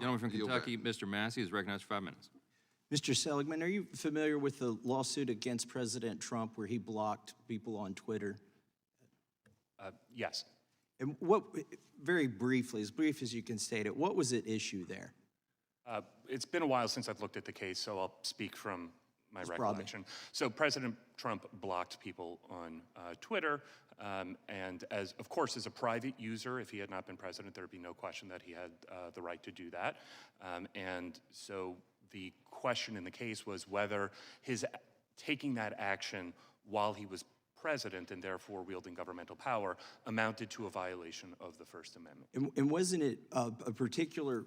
Gentleman from Yield Kentucky, back. Mr. Massie, is recognized for 5 minutes. Mr. Seligman, are you familiar with the lawsuit against President Trump where he blocked people on Twitter? Yes. And what, very briefly, as brief as you can state it, what was at issue there? It's been a while since I've looked at the case, so I'll speak from my recollection. So President Trump blocked people on Twitter, and of course, as a private user, if he had not been president, there would be no question that he had the right to do that. And so the question in the case was whether his taking that action while he was president and therefore wielding governmental power amounted to a violation of the First Amendment. And wasn't it a particular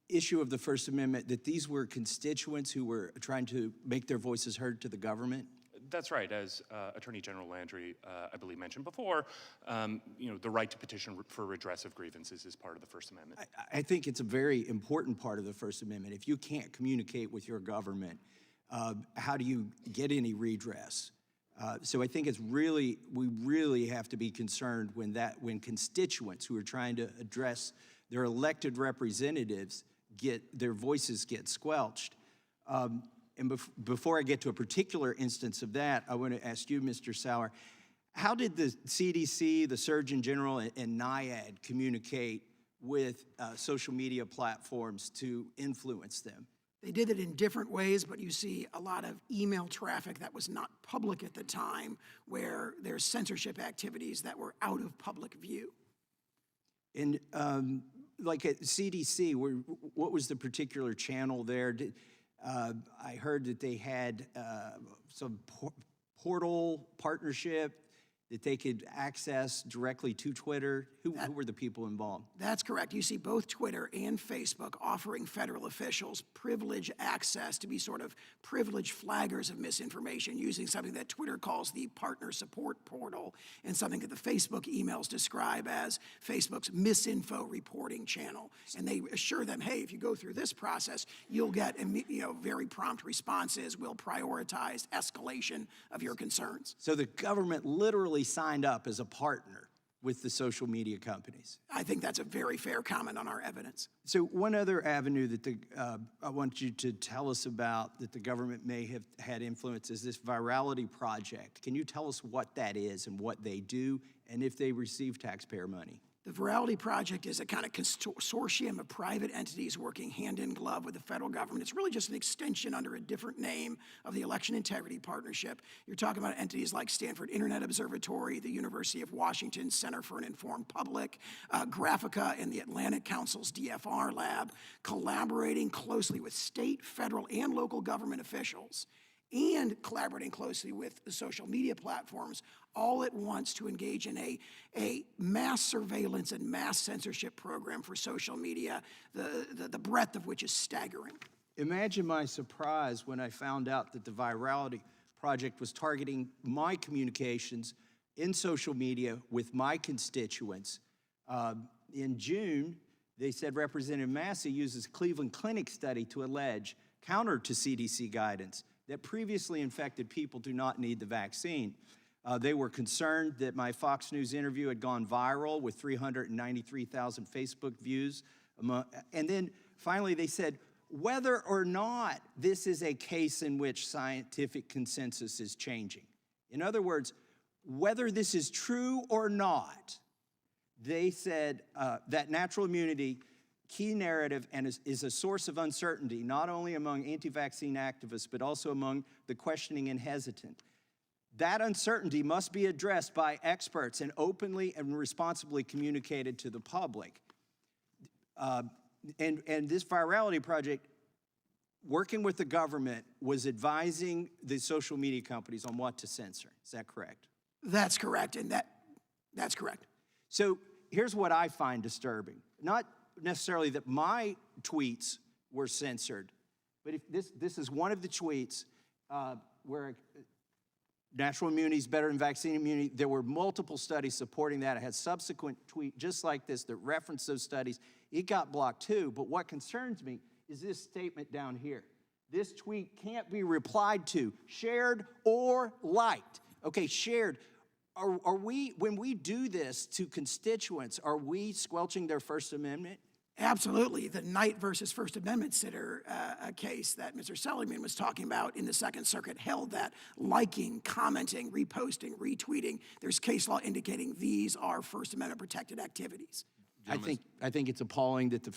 issue of the First Amendment that these were constituents who were trying to make their voices heard to the government? That's right. As Attorney General Landry, I believe, mentioned before, the right to petition for redress of grievances is part of the First Amendment. I think it's a very important part of the First Amendment. If you can't communicate with your government, how do you get any redress? So I think we really have to be concerned when constituents who are trying to address their elected representatives their voices get squelched. And before I get to a particular instance of that, I want to ask you, Mr. Sauer, how did the CDC, the Surgeon General, and NIAID communicate with social media platforms to influence them? They did it in different ways, but you see a lot of email traffic that was not public at the time, where there's censorship activities that were out of public view. And like at CDC, what was the particular channel there? I heard that they had some portal partnership that they could access directly to Twitter. Who were the people involved? That's correct. You see both Twitter and Facebook offering federal officials privilege access to be sort of privileged flaggers of misinformation, using something that Twitter calls the partner support portal and something that the Facebook emails describe as Facebook's misinfo reporting channel. And they assure them, hey, if you go through this process, you'll get very prompt responses. We'll prioritize escalation of your concerns. So the government literally signed up as a partner with the social media companies. I think that's a very fair comment on our evidence. So one other avenue that I want you to tell us about that the government may have had influence is this virality project. Can you tell us what that is and what they do and if they receive taxpayer money? The Virality Project is a kind of consortium of private entities working hand in glove with the federal government. It's really just an extension under a different name of the Election Integrity Partnership. You're talking about entities like Stanford Internet Observatory, the University of Washington Center for an Informed Public, Graphica, and the Atlantic Council's DFR lab, collaborating closely with state, federal, and local government officials, and collaborating closely with the social media platforms, all at once to engage in a mass surveillance and mass censorship program for social media, the breadth of which is staggering. Imagine my surprise when I found out that the Virality Project was targeting my communications in social media with my constituents. In June, they said Representative Massie uses Cleveland Clinic study to allege, counter to CDC guidance, that previously infected people do not need the vaccine. They were concerned that my Fox News interview had gone viral with 393,000 Facebook views. And then finally they said, whether or not this is a case in which scientific consensus is changing. In other words, whether this is true or not, they said that natural immunity key narrative and is a source of uncertainty, not only among anti-vaccine activists, but also among the questioning and hesitant. That uncertainty must be addressed by experts and openly and responsibly communicated to the public. And this Virality Project, working with the government, was advising the social media companies on what to censor. Is that correct? That's correct, and that's correct. So here's what I find disturbing. Not necessarily that my tweets were censored, but if this is one of the tweets where natural immunity is better than vaccine immunity. There were multiple studies supporting that. I had subsequent tweet just like this that referenced those studies. It got blocked too, but what concerns me is this statement down here. This tweet can't be replied to, shared, or liked. Okay, shared. Are we, when we do this to constituents, are we squelching their First Amendment Absolutely. The Knight versus First Amendment sitter case that Mr. Seligman was talking about in the Second Circuit held that liking, commenting, reposting, retweeting, there's case law indicating these are First Amendment protected activities. I think it's appalling that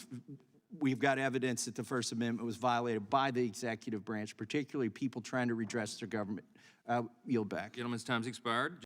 we've got evidence that the First Amendment was violated by the executive branch, particularly people trying to redress their government. Yield back. Gentleman's time's expired.